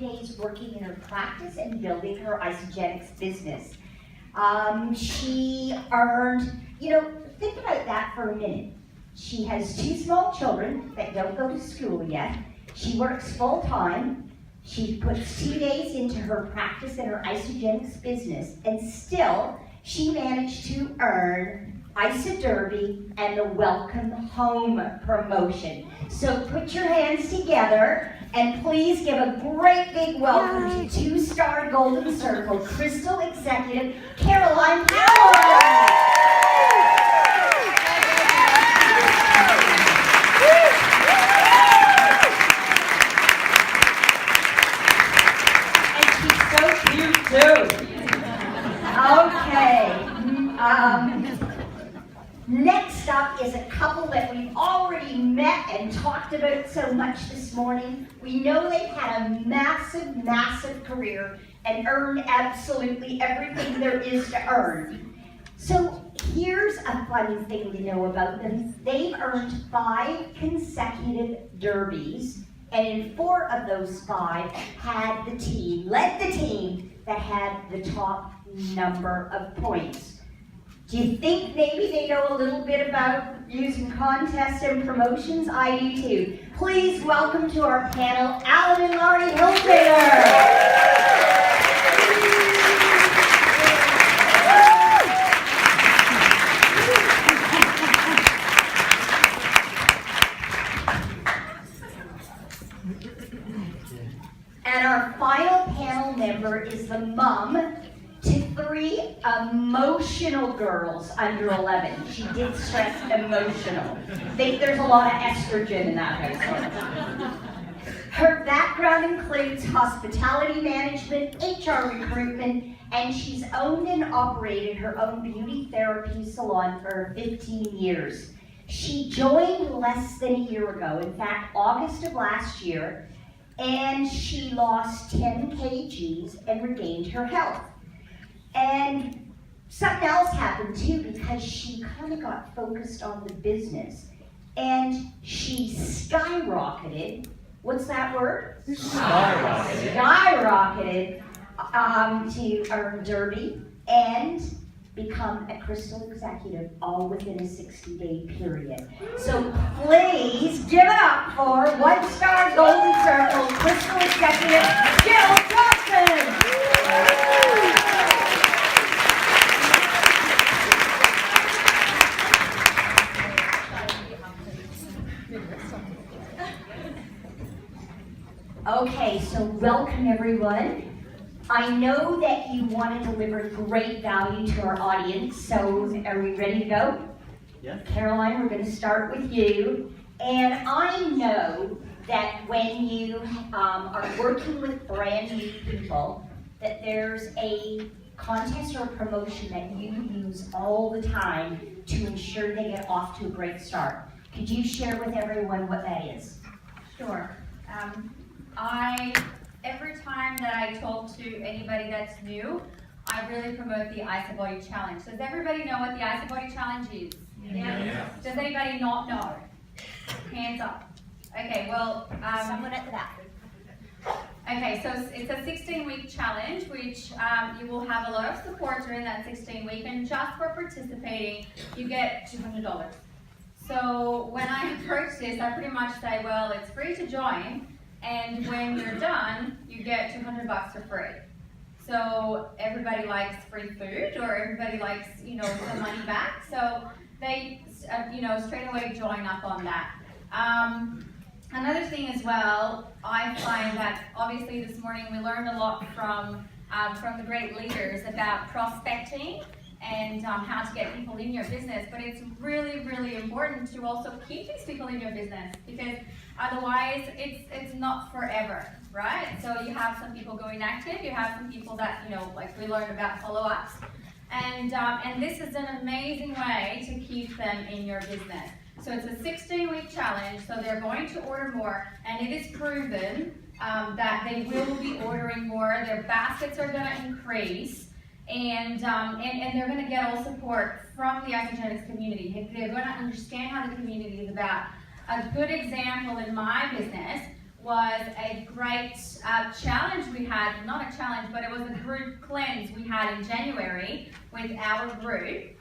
days working in her practice and building her Isagenix business. She earned, think about that for a minute. She has 2 small children that don't go to school yet. She works full time. She puts 2 days into her practice and her Isagenix business, and still she managed to earn Isa Derby and the Welcome Home promotion. So put your hands together and please give a great big welcome to 2-star Golden Circle Crystal Executive Caroline Power. Okay. Next up is a couple that we've already met and talked about so much this morning. We know they've had a massive, massive career and earned absolutely everything there is to earn. So here's a fun thing to know about them. They've earned 5 consecutive derbies, and in 4 of those 5 led the team that had the top number of points. Do you think maybe they know a little bit about using contests and promotions? I do too. Please welcome to our panel, Alan and Laurie Hilfiger. And our final panel member is the mom to 3 emotional girls under 11. She did stress emotional. I think there's a lot of estrogen in that household. Her background includes hospitality management, HR recruitment, and she's owned and operated her own beauty therapy salon for 15 years. She joined less than a year ago, in fact, August of last year, and she lost 10 kgs and regained her health. And something else happened too, because she kind of got focused on the business, and she skyrocketed. What's that word? Skyrocketed to earn Derby and become a Crystal Executive, all within a 60-day period. So please give it up for 1-star Golden Circle Crystal Executive, Jill Johnson. Okay, so welcome everyone. I know that you want to deliver great value to our audience, so are we ready to go? Yeah. Caroline, we're going to start with you. And I know that when you are working with brand new people, that there's a contest or a promotion that you use all the time to ensure they get off to a great start. Could you share with everyone what that is? Sure. Every time that I talk to anybody that's new, I really promote the Isa Body Challenge. Does everybody know what the Isa Body Challenge is? Yeah. Does anybody not know? Hands up. Okay, well, Someone at the back. Okay, so it's a 16-week challenge, which you will have a lot of support during that 16-week, and just for participating, you get $200. So when I approach this, I pretty much say, well, it's free to join, and when you're done, you get $200 for free. So everybody likes free food, or everybody likes, the money back. So they, straight away join up on that. Another thing as well, I find that obviously this morning we learned a lot from the great leaders about prospecting and how to get people in your business, but it's really, really important to also keep these people in your business, because otherwise it's not forever, right? So you have some people going active, you have some people that, like we learned about follow-ups, and this is an amazing way to keep them in your business. So it's a 16-week challenge, so they're going to order more, and it is proven that they will be ordering more, their baskets are going to increase, and they're going to get all support from the Isagenix community. They're going to understand how the community is about. A good example in my business, was a great challenge we had, not a challenge, but it was a group cleanse we had in January with our group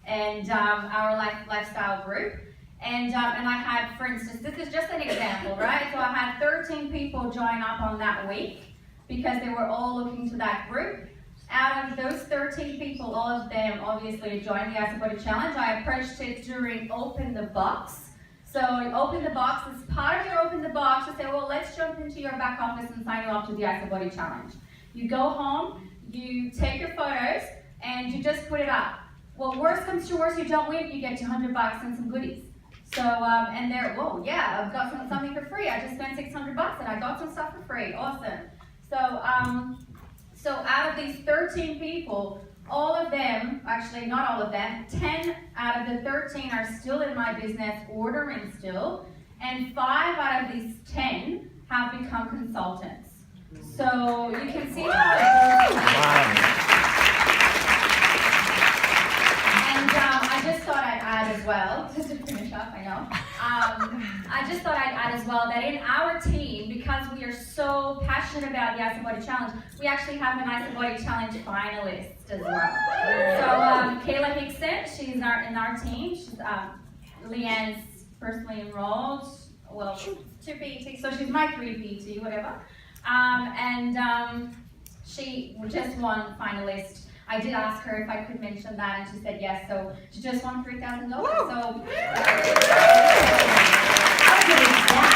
and our lifestyle group. And I had, for instance, this is just an example, right? So I had 13 people join up on that week because they were all looking to that group. Out of those 13 people, all of them obviously joined the Ice and Body Challenge. I approached it during Open the Box. So Open the Box, as part of your Open the Box, you say, well, let's jump into your back office and sign you up to the Ice and Body Challenge. You go home, you take your photos, and you just put it up. Well, worst comes to worst, you don't win, you get $200 and some goodies. So, and they're, whoa, yeah, I've got something for free. I just spent $600 and I got some stuff for free. Awesome. So, so out of these 13 people, all of them, actually not all of them, 10 out of the 13 are still in my business ordering still, and 5 out of these 10 have become consultants. So you can see how I just thought I'd add as well, just to finish up, I know. I just thought I'd add as well that in our team, because we are so passionate about the Ice and Body Challenge, we actually have an Ice and Body Challenge finalist as well. So Kayla Hickson, she's in our team. She's Leanne's personally enrolled, well, 2 PT, so she's my 3 PT, whatever. She just won finalist. I did ask her if I could mention that, and she said yes. So she just won $3,000. So how good is that?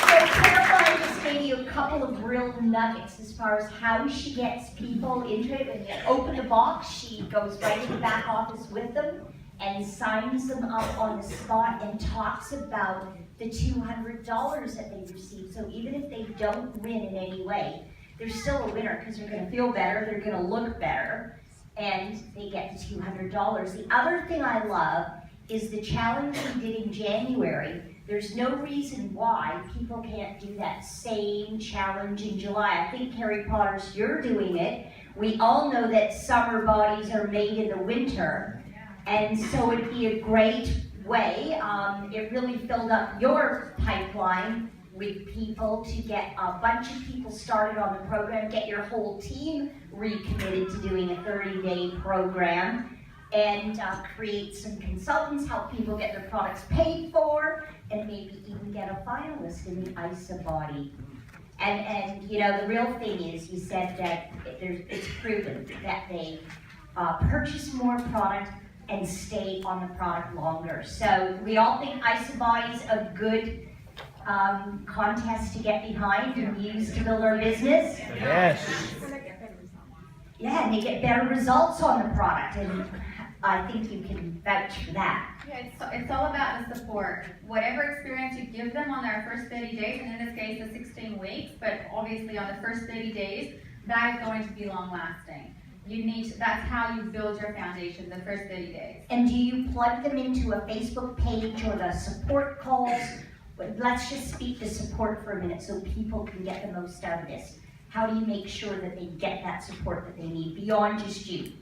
So Caroline just gave you a couple of real nuggets as far as how she gets people into it. When you open the box, she goes right to the back office with them and signs them up on the spot and talks about the $200 that they receive. So even if they don't win in any way, they're still a winner because they're going to feel better, they're going to look better, and they get the $200. The other thing I love is the challenge we did in January. There's no reason why people can't do that same challenge in July. I think, Harry Potter's, you're doing it. We all know that summer bodies are made in the winter, and so it'd be a great way. It really filled up your pipeline with people to get a bunch of people started on the program, get your whole team recommitted to doing a 30-day program, and create some consultants, help people get their products paid for, and maybe even get a finalist in the IsaBody. And you know, the real thing is, you said that it's proven that they purchase more product and stay on the product longer. So we all think IsaBody's a good contest to get behind and use to build our business. Yes. Yeah, and they get better results on the product, and I think you can vouch for that. yeah, it's all about the support. Whatever experience you give them on their first 30 days, and in this case, the 16 weeks, but obviously on the first 30 days, that is going to be long lasting. That's how you build your foundation, the first 30 days. And do you plug them into a Facebook page or the support calls? But let's just speak to support for a minute so people can get the most out of this. How do you make sure that they get that support that they need beyond just you?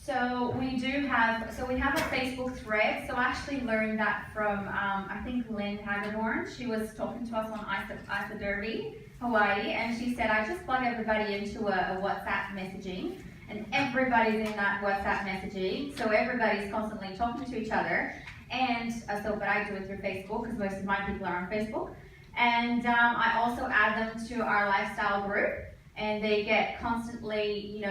So we have a Facebook thread. So I actually learned that from, I think Lynn Hagedorn. She was talking to us on Isa Derby, Hawaii, and she said, I just plug everybody into a WhatsApp messaging, and everybody's in that WhatsApp messaging, so everybody's constantly talking to each other. And but I do it through Facebook because most of my people are on Facebook. And I also add them to our lifestyle group, and they get constantly,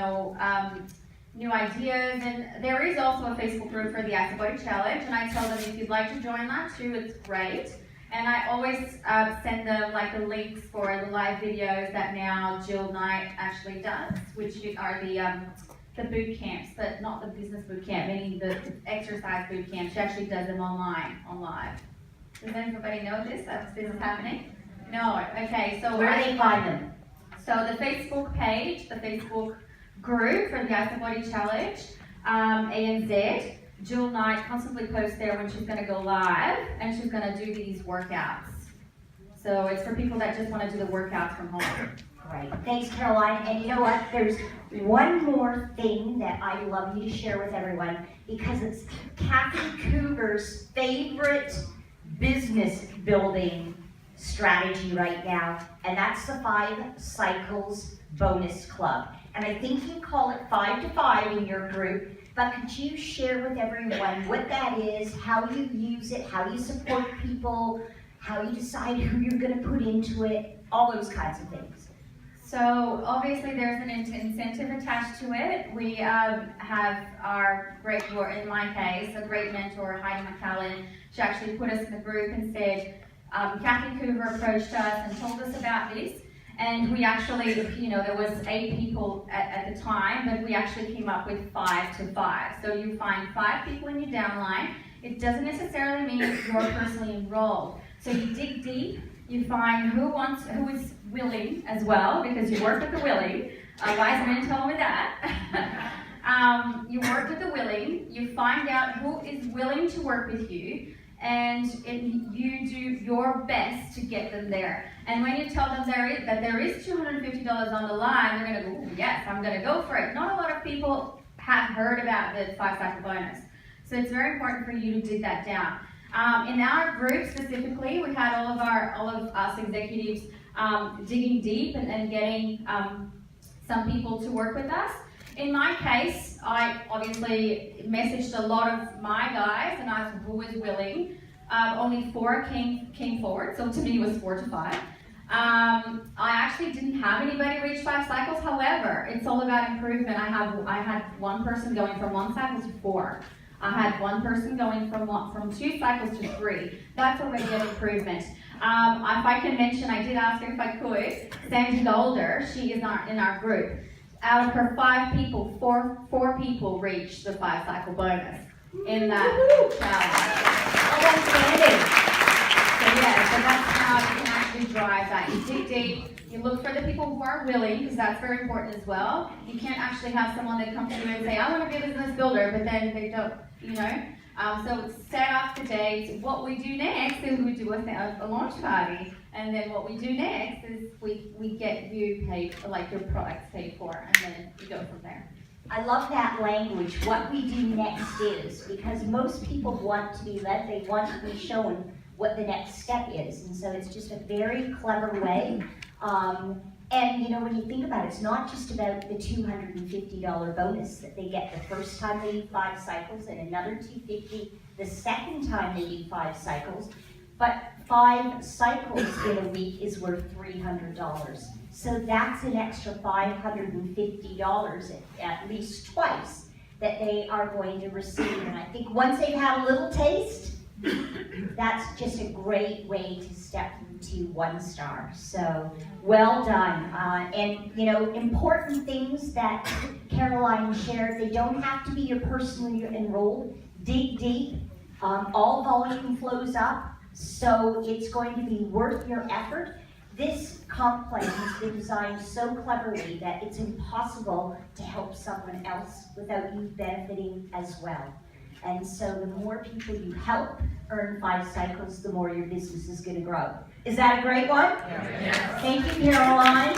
new ideas. And there is also a Facebook group for the Ice and Body Challenge, and I tell them if you'd like to join that too, it's great. And I always send them like the links for the live videos that now Jill Knight actually does, which are the boot camps, but not the business boot camp, meaning the exercise boot camp. She actually does them on live. Does anybody know this? That this is happening? No. Okay. So Where do they find them? So the Facebook page, the Facebook group for the Ice and Body Challenge, ANZ. Jill Knight constantly posts there when she's going to go live, and she's going to do these workouts. So it's for people that just want to do the workouts from home. Great. Thanks, Caroline. And you know what? There's one more thing that I'd love you to share with everyone, because it's Kathy Cougar's favorite business building strategy right now, and that's the 5 Cycles Bonus Club. And I think you call it 5 to 5 in your group, but could you share with everyone what that is, how you use it, how you support people, how you decide who you're going to put into it, all those kinds of things? So obviously there's an incentive attached to it. We have our great, or in my case, a great mentor, Heidi McCallan. She actually put us in the group and said, Kathy Coover approached us and told us about this. And we actually, there was 8 people at the time, but we actually came up with 5 to 5. So you find 5 people in your downline. It doesn't necessarily mean you're personally enrolled. So you dig deep, you find who is willing as well, because you work with the willing. Guys, didn't tell me that. You work with the willing, you find out who is willing to work with you, and you do your best to get them there. And when you tell them that there is $250 on the line, they're going to go, "Ooh, yes, I'm going to go for it." Not a lot of people have heard about the 5 cycle bonus. So it's very important for you to dig that down. In our group specifically, we had all of us executives digging deep and getting some people to work with us. In my case, I obviously messaged a lot of my guys and asked who was willing. Only 4 came forward, so to me it was 4 to 5. I actually didn't have anybody reach 5 cycles. However, it's all about improvement. I had one person going from 1 cycle to 4. I had one person going from 2 cycles to 3. That's already an improvement. If I can mention, I did ask her if I could. Sandy Golder, she is in our group. Out of her 5 people, 4 people reached the 5 cycle bonus in that challenge. So yeah, so that's how you can actually drive that. You dig deep, you look for the people who are willing, because that's very important as well. You can't actually have someone that comes to you and say, "I want to be a business builder," but then they don't, So set up the date. What we do next is we do a launch party. And then what we do next is we get you paid, like your products paid for, and then you go from there. I love that language. What we do next is, because most people want to be led, they want to be shown what the next step is. And so it's just a very clever way. And when you think about it, it's not just about the $250 bonus that they get the first time they do 5 cycles, and another $250 the second time they do 5 cycles. But 5 cycles in a week is worth $300. So that's an extra $550 at least twice that they are going to receive. And I think once they've had a little taste, that's just a great way to step into 1 star. So well done. And important things that Caroline shared, they don't have to be your personally enrolled. Dig deep. All volume flows up. So it's going to be worth your effort. This comp plan has been designed so cleverly that it's impossible to help someone else without you benefiting as well. And so the more people you help earn 5 cycles, the more your business is going to grow. Is that a great one? Yeah. Thank you, Caroline.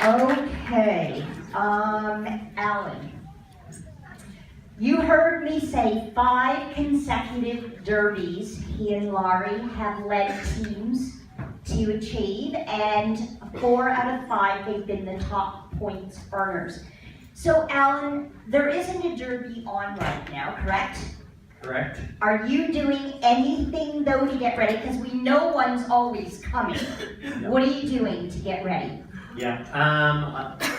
Okay, Alan. You heard me say 5 consecutive derbies he and Laurie have led teams to achieve, and 4 out of 5 they've been the top points earners. So Alan, there isn't a derby on right now, correct? Correct. Are you doing anything though to get ready? Because we know one's always coming. What are you doing to get ready? Yeah,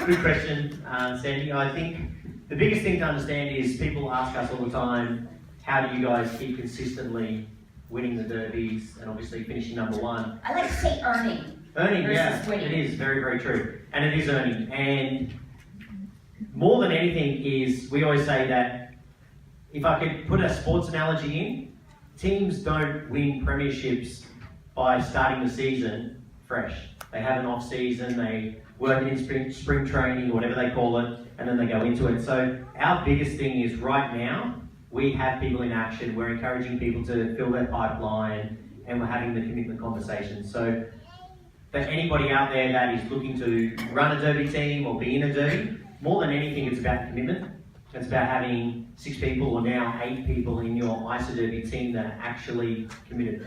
good question, Sandy. I think the biggest thing to understand is people ask us all the time, how do you guys keep consistently winning the derbies and obviously finishing number 1? I like to say earning. Earning, versus yeah, winning. it is very, very true. And it is earning. And more than anything is, we always say that if I could put a sports analogy in, teams don't win premierships by starting the season fresh. They have an off season, they work in spring training, or whatever they call it, and then they go into it. So our biggest thing is right now, we have people in action, we're encouraging people to fill their pipeline, and we're having the commitment conversations. So for anybody out there that is looking to run a derby team or be in a derby, more than anything, it's about commitment. It's about having 6 people or now 8 people in your ISA Derby team that are actually committed.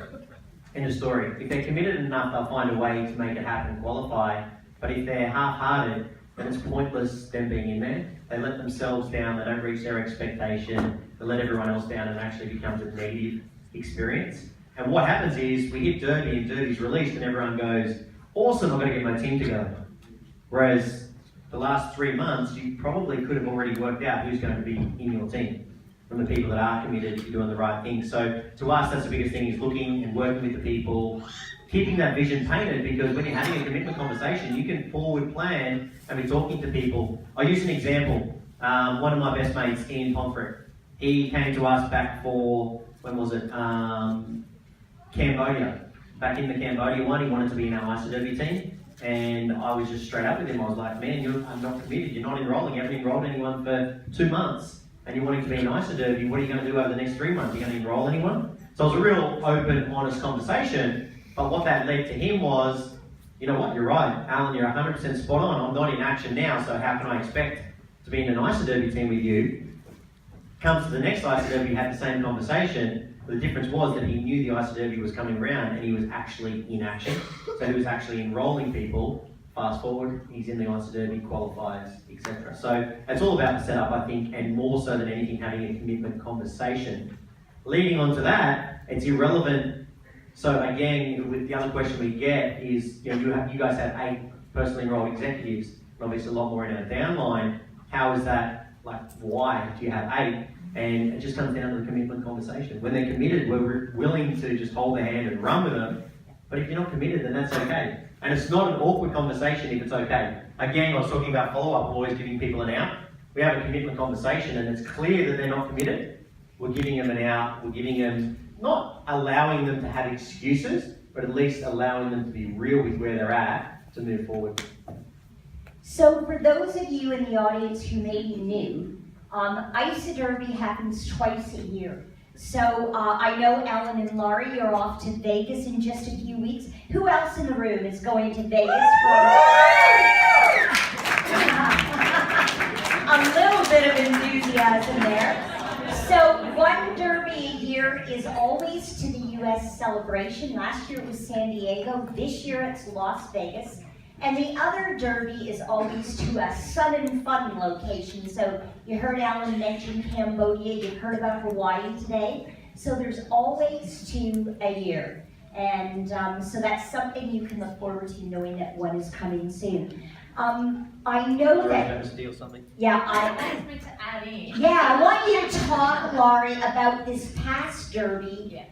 End of story. If they're committed enough, they'll find a way to make it happen and qualify. But if they're half-hearted, then it's pointless them being in there. They let themselves down, they don't reach their expectation, they let everyone else down, and it actually becomes a negative experience. And what happens is, we hit Derby and Derby's released and everyone goes, awesome, I've got to get my team together. Whereas the last 3 months, you probably could have already worked out who's going to be in your team from the people that are committed, if you're doing the right thing. So to us, that's the biggest thing, is looking and working with the people, keeping that vision painted, because when you're having a commitment conversation, you can forward plan and be talking to people. I'll use an example. One of my best mates, Ian Pomfret, he came to us back for, when was it? Cambodia. Back in the Cambodia one, he wanted to be in our ISA Derby team. And I was just straight up with him. I was like, man, you're not committed. You're not enrolling. You haven't enrolled anyone for 2 months. And you're wanting to be in ISA Derby. What are you going to do over the next 3 months? Are you going to enroll anyone? So it was a real open, honest conversation. But what that led to him was, you know what, you're right. Alan, you're 100% spot on. I'm not in action now, so how can I expect to be in an ISA Derby team with you? Comes to the next ISA Derby, had the same conversation. The difference was that he knew the ISA Derby was coming around and he was actually in action. So he was actually enrolling people. Fast forward, he's in the ISA Derby, qualifies, etc. So it's all about the setup, I think, and more so than anything, having a commitment conversation. Leading on to that, it's irrelevant. So again, with the other question we get is, you know, you guys have 8 personally enrolled executives, and obviously a lot more in our downline. How is that, like, why do you have 8? And it just comes down to the commitment conversation. When they're committed, we're willing to just hold their hand and run with them. But if you're not committed, then that's okay. And it's not an awkward conversation if it's okay. Again, I was talking about follow-up, always giving people an out. We have a commitment conversation and it's clear that they're not committed. We're giving them an out. We're giving them, not allowing them to have excuses, but at least allowing them to be real with where they're at to move forward. So for those of you in the audience who may be new, ISA Derby happens twice a year. So I know Ellen and Laurie are off to Vegas in just a few weeks. Who else in the room is going to Vegas for a little bit of enthusiasm there? So one Derby a year is always to the US celebration. Last year it was San Diego. This year it's Las Vegas. And the other Derby is always to a Sun and Fun location. So you heard Alan mention Cambodia, you heard about Hawaii today. So there's always 2 a year. And so that's something you can look forward to, knowing that one is coming soon. I know that... Steal something? Yeah, Asked me to add in. I want you to talk, Laurie, about this past Derby.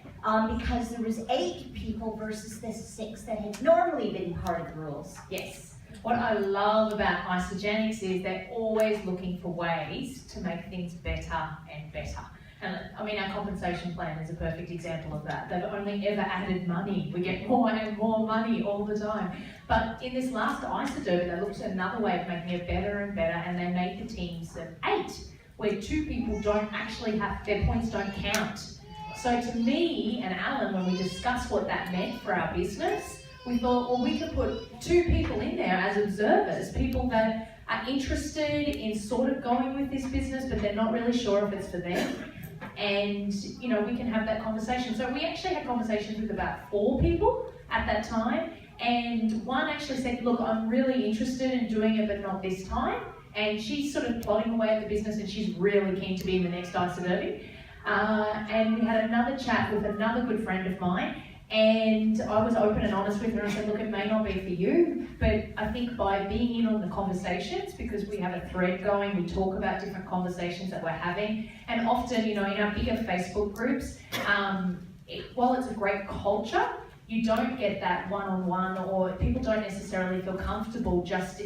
Because there was 8 people versus the 6 that had normally been part of the rules. Yes. What I love about Isagenics is they're always looking for ways to make things better and better. And I mean, our compensation plan is a perfect example of that. They've only ever added money. We get more and more money all the time. But in this last ISA Derby, they looked at another way of making it better and better, and they made the teams of 8, where 2 people don't actually have, their points don't count. So to me and Alan, when we discussed what that meant for our business, we thought, well, we could put 2 people in there as observers, people that are interested in sort of going with this business, but they're not really sure if it's for them. And, you know, we can have that conversation. So we actually had conversations with about 4 people at that time. And one actually said, look, I'm really interested in doing it, but not this time. And she's sort of plodding away at the business and she's really keen to be in the next ISA Derby. And we had another chat with another good friend of mine, and I was open and honest with her and said, look, it may not be for you, but I think by being in on the conversations, because we have a thread going, we talk about different conversations that we're having, and often, you know, in our bigger Facebook groups, while it's a great culture, you don't get that one-on-one, or people don't necessarily feel comfortable just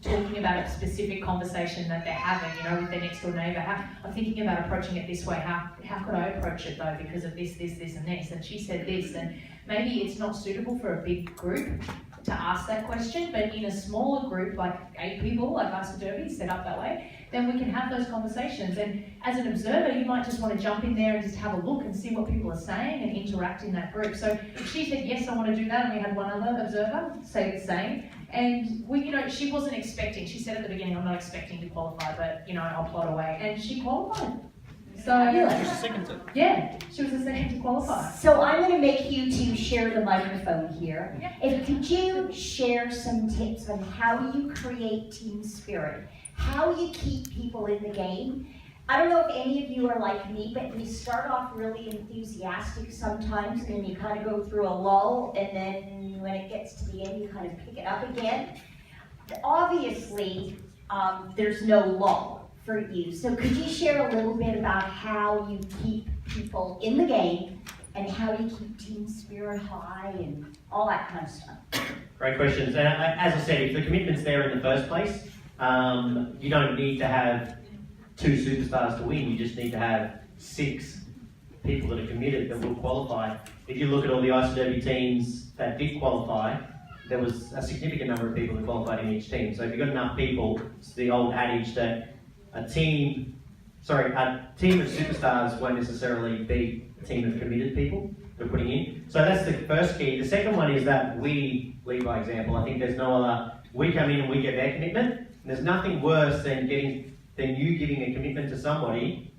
talking about a specific conversation that they're having, you know, with their next door neighbour. I'm thinking about approaching it this way. How could I approach it though, because of this, and this? And she said this, and maybe it's not suitable for a big group to ask that question, but in a smaller group, like 8 people, like ISA Derby, set up that way, then we can have those conversations. And as an observer, you might just want to jump in there and just have a look and see what people are saying and interact in that group. So she said, yes, I want to do that, and we had one other observer say the same. And we, she wasn't expecting, she said at the beginning, I'm not expecting to qualify, but, I'll plod away. And she qualified. So, yeah, she was the second to qualify. So I'm going to make you two share the microphone here. Could you share some tips on how you create team spirit, how you keep people in the game? I don't know if any of you are like me, but you start off really enthusiastic sometimes, and then you kind of go through a lull, and then when it gets to the end, you kind of pick it up again. Obviously, there's no lull for you. So could you share a little bit about how you keep people in the game and how you keep team spirit high and all that kind of stuff? Great questions. And as I said, if the commitment's there in the first place, you don't need to have 2 superstars to win. You just need to have 6 people that are committed that will qualify. If you look at all the ICW teams that did qualify, there was a significant number of people that qualified in each team. So if you've got enough people, it's the old adage that a team of superstars won't necessarily beat a team of committed people that are putting in. So that's the first key. The second one is that we lead by example. I think there's no other, we come in and we get their commitment. And there's nothing worse than you giving a commitment to somebody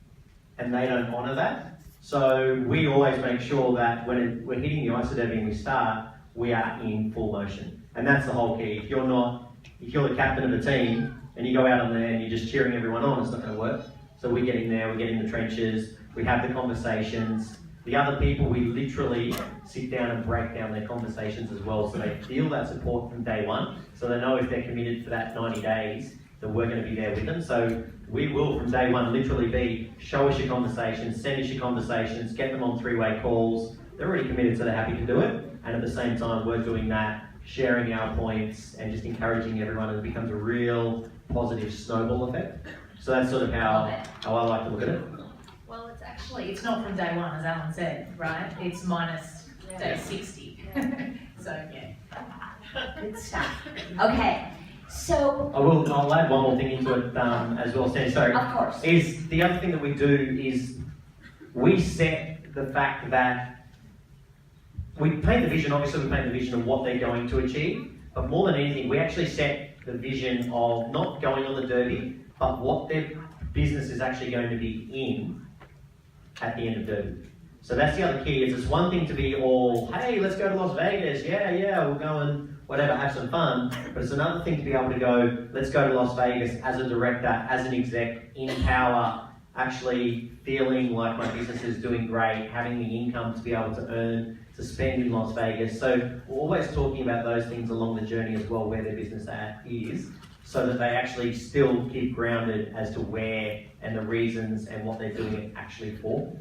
and they don't honour that. So we always make sure that when we're hitting the ICW and we start, we are in full motion. And that's the whole key. If you're the captain of a team and you go out on there and you're just cheering everyone on, it's not going to work. So we get in there, we get in the trenches, we have the conversations. The other people, we literally sit down and break down their conversations as well, so they feel that support from day one, so they know if they're committed for that 90 days, that we're going to be there with them. So we will from day one literally be, show us your conversations, send us your conversations, get them on 3-way calls. They're already committed, so they're happy to do it. And at the same time, we're doing that, sharing our points and just encouraging everyone, and it becomes a real positive snowball effect. So that's sort of how I like to look at it. Well, it's not from day one, as Alan said, right? It's minus day 60. So, yeah. Good stuff. Okay, so... I'll add one more thing into it as well, Sandy. Sorry. Of course. Is the other thing that we do is we set the fact that we paint the vision, obviously we paint the vision of what they're going to achieve, but more than anything, we actually set the vision of not going on the Derby, but what their business is actually going to be in at the end of Derby. So that's the other key, is it's one thing to be all, hey, let's go to Las Vegas, yeah, we'll go and whatever, have some fun, but it's another thing to be able to go, let's go to Las Vegas as a director, as an exec, in power, actually feeling like my business is doing great, having the income to be able to earn, to spend in Las Vegas. So we're always talking about those things along the journey as well, where their business is, so that they actually still keep grounded as to where and the reasons and what they're doing it actually for.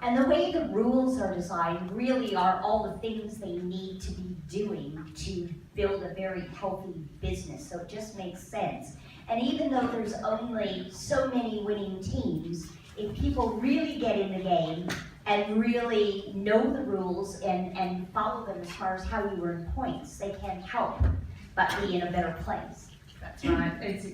And the way the rules are designed really are all the things they need to be doing to build a very healthy business, so it just makes sense. And even though there's only so many winning teams, if people really get in the game and really know the rules and follow them as far as how you earn points, they can't help but be in a better place. That's right. It's,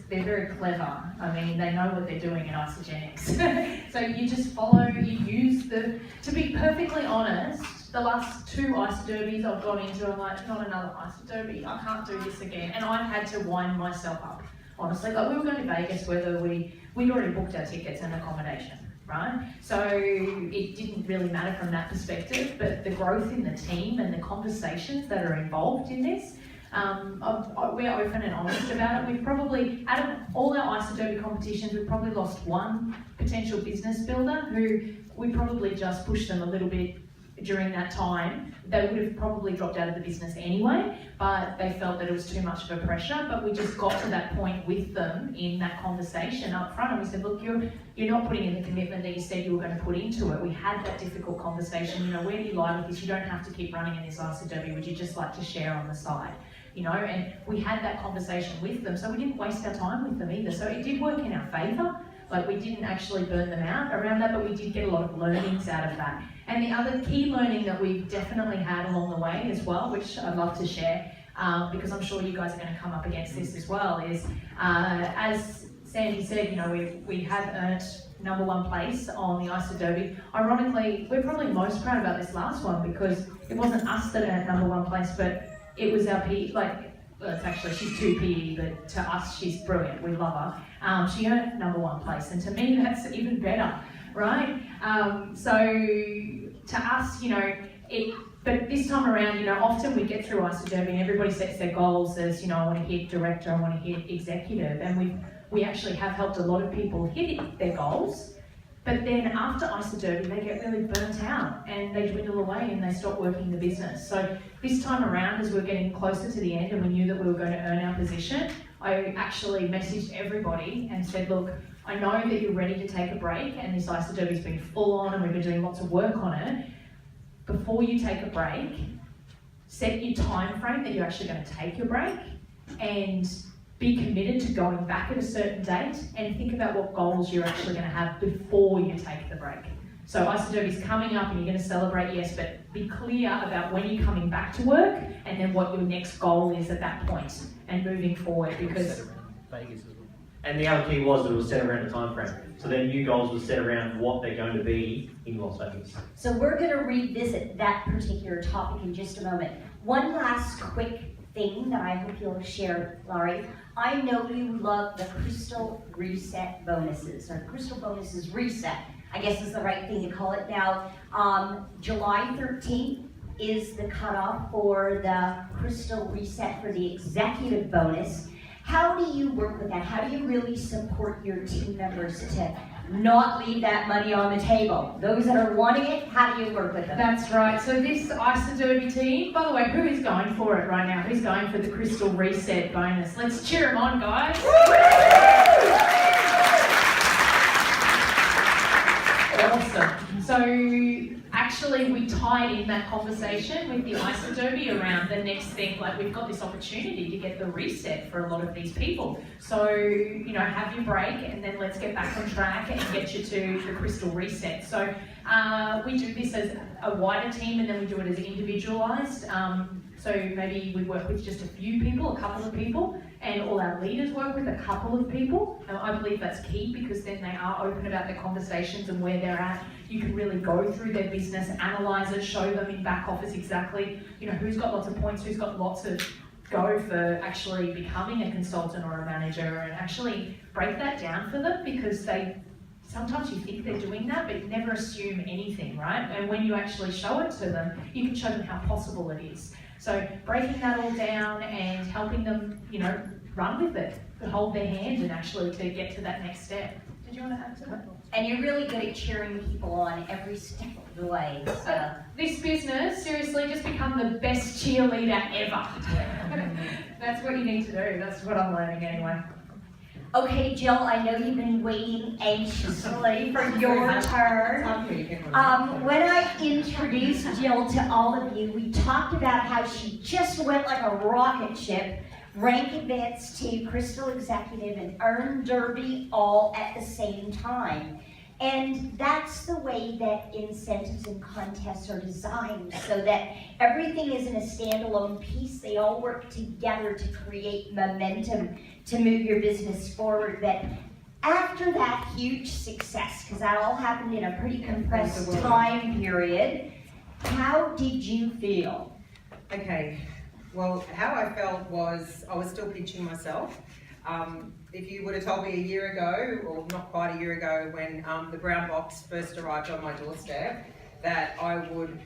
they're very clever. I mean, they know what they're doing in Isogenics. So you just follow, you use to be perfectly honest, the last 2 Ice Derbies I've gone into, I'm like, not another Ice Derby, I can't do this again. And I've had to wind myself up, honestly. Like, we were going to Vegas, whether we'd already booked our tickets and accommodation, right? So it didn't really matter from that perspective, but the growth in the team and the conversations that are involved in this, we're open and honest about it. We've probably, out of all our Ice Derby competitions, we've probably lost 1 potential business builder who we probably just pushed them a little bit during that time. They would have probably dropped out of the business anyway, but they felt that it was too much of a pressure. But we just got to that point with them in that conversation up front, and we said, look, you're not putting in the commitment that you said you were going to put into it. We had that difficult conversation, where do you lie with this? You don't have to keep running in this Ice Derby. Would you just like to share on the side? And we had that conversation with them, so we didn't waste our time with them either. So it did work in our favour. Like, we didn't actually burn them out around that, but we did get a lot of learnings out of that. And the other key learning that we've definitely had along the way as well, which I'd love to share, because I'm sure you guys are going to come up against this as well, is as Sandy said, we have earned #1 place on the Ice Derby. Ironically, we're probably most proud about this last one because it wasn't us that earned #1 place, but it was our PE, well, it's actually, she's 2 PE, but to us, she's brilliant. We love her. She earned #1 place, and to me, that's even better, right? So to us, but this time around, often we get through ISODERBY and everybody sets their goals as, I want to hit director, I want to hit executive, and we actually have helped a lot of people hit their goals. But then after ISODERBY, they get really burnt out and they dwindle away and they stop working the business. So this time around, as we're getting closer to the end and we knew that we were going to earn our position, I actually messaged everybody and said, look, I know that you're ready to take a break and this ISODERBY's been full on and we've been doing lots of work on it. Before you take a break, set your time frame that you're actually going to take your break and be committed to going back at a certain date and think about what goals you're actually going to have before you take the break. So ISODERBY's coming up and you're going to celebrate, yes, but be clear about when you're coming back to work and then what your next goal is at that point and moving forward, because Vegas as well. And the other key was that it was set around a time frame. So their new goals were set around what they're going to be in Las Vegas. So we're going to revisit that particular topic in just a moment. One last quick thing that I hope you'll share, Laurie. I know you love the Crystal Reset bonuses, or Crystal Bonuses Reset, I guess is the right thing to call it now. July 13th is the cutoff for the Crystal Reset for the executive bonus. How do you work with that? How do you really support your team members to not leave that money on the table? Those that are wanting it, how do you work with them? That's right. So this ISODERBY team, by the way, who is going for it right now? Who's going for the Crystal Reset bonus? Let's cheer them on, guys. Awesome. So actually we tied in that conversation with the ISODERBY around the next thing, like we've got this opportunity to get the reset for a lot of these people. So, have your break and then let's get back on track and get you to the Crystal Reset. So we do this as a wider team and then we do it as individualised. So maybe we work with just a few people, a couple of people, and all our leaders work with a couple of people. And I believe that's key because then they are open about their conversations and where they're at. You can really go through their business, analyse it, show them in back office exactly, who's got lots of points, who's got lots of go for actually becoming a consultant or a manager, and actually break that down for them, because sometimes you think they're doing that, but you never assume anything, right? And when you actually show it to them, you can show them how possible it is. So breaking that all down and helping them, run with it, hold their hand and actually to get to that next step. Did you want to add to that? And you're really good at cheering people on every step of the way. So. This business, seriously, just become the best cheerleader ever. That's what you need to do. That's what I'm learning anyway. Okay, Jill, I know you've been waiting anxiously for your turn. When I introduced Jill to all of you, we talked about how she just went like a rocket ship, rank advanced to Crystal Executive and earned Derby all at the same time. And that's the way that incentives and contests are designed, so that everything isn't a standalone piece. They all work together to create momentum to move your business forward. That after that huge success, because that all happened in a pretty compressed time period, how did you feel? Okay, well, how I felt was I was still pinching myself. If you would have told me a year ago, or not quite a year ago, when the brown box first arrived on my doorstep, that I would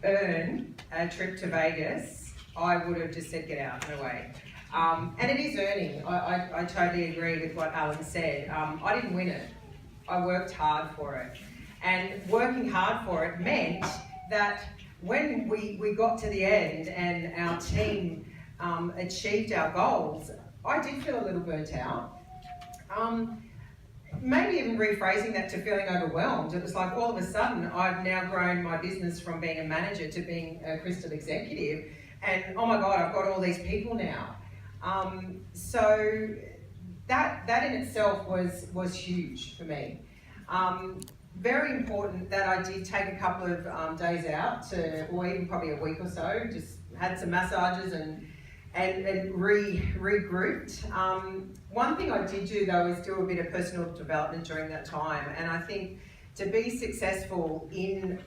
earn a trip to Vegas, I would have just said, get out, no way. And it is earning. I totally agree with what Alan said. I didn't win it. I worked hard for it. And working hard for it meant that when we got to the end and our team achieved our goals, I did feel a little burnt out. Maybe even rephrasing that to feeling overwhelmed. It was like all of a sudden I've now grown my business from being a manager to being a Crystal Executive, and oh my God, I've got all these people now. So that in itself was huge for me. Very important that I did take a couple of days out or even probably a week or so, just had some massages and regrouped. One thing I did do though is do a bit of personal development during that time, and I think to be successful in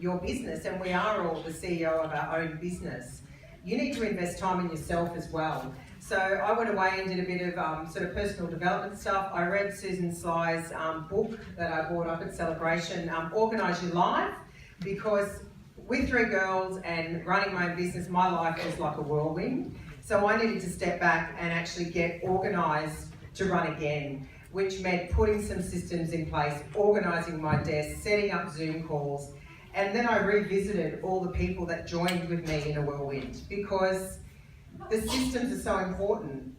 your business, and we are all the CEO of our own business, you need to invest time in yourself as well. So I went away and did a bit of sort of personal development stuff. I read Susan Sly's book that I bought up at Celebration, Organise Your Life, because with 3 girls and running my own business, my life was like a whirlwind. So I needed to step back and actually get organised to run again, which meant putting some systems in place, organising my desk, setting up Zoom calls, and then I revisited all the people that joined with me in a whirlwind, because the systems are so important.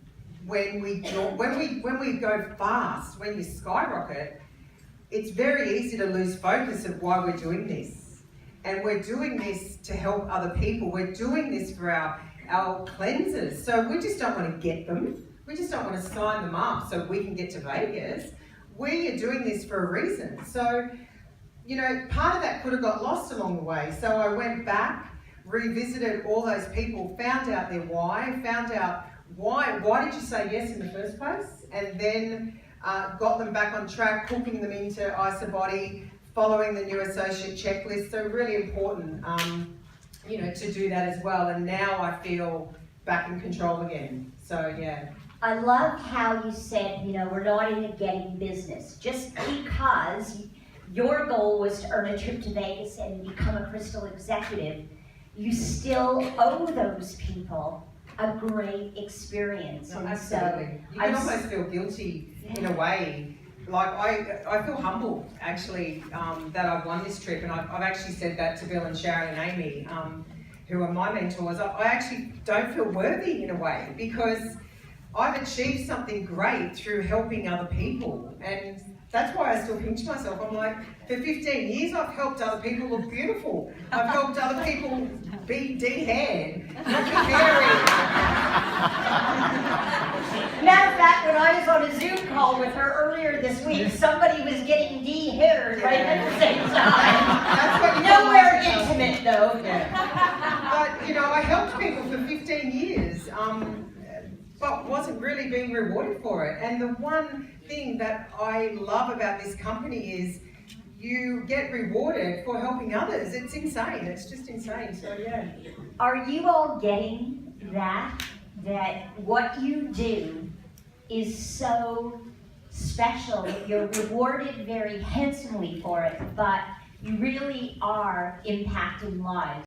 When we go fast, when you skyrocket, it's very easy to lose focus of why we're doing this. And we're doing this to help other people. We're doing this for our cleansers. So we just don't want to get them. We just don't want to sign them up so we can get to Vegas. We are doing this for a reason. So, you know, part of that could have got lost along the way. So I went back, revisited all those people, found out their why, found out why did you say yes in the first place, and then got them back on track, hooking them into IsaBody, following the new associate checklist. So really important, you know, to do that as well. And now I feel back in control again. So yeah. I love how you said, you know, we're not in the getting business. Just because your goal was to earn a trip to Vegas and become a Crystal executive, you still owe those people a great experience. No, And absolutely. You can almost feel guilty in a way. Like I feel humbled actually that I've won this trip, and I've actually said that to Bill and Sharon and Amy, who are my mentors. I actually don't feel worthy in a way, because I've achieved something great through helping other people, and that's why I still pinch myself. I'm like, for 15 years I've helped other people look beautiful. I've helped other people be de-haired, look hairy. matter of fact, when I was on a Zoom call with her earlier this week, somebody was getting de-haired right at the same time. That's what you Nowhere want to know. intimate though. Yeah. But, you know, I helped people for 15 years, but wasn't really being rewarded for it. And the one thing that I love about this company is you get rewarded for helping others. It's insane. It's just insane. So, yeah. Are you all getting that what you do is so special? You're rewarded very handsomely for it, but you really are impacting lives.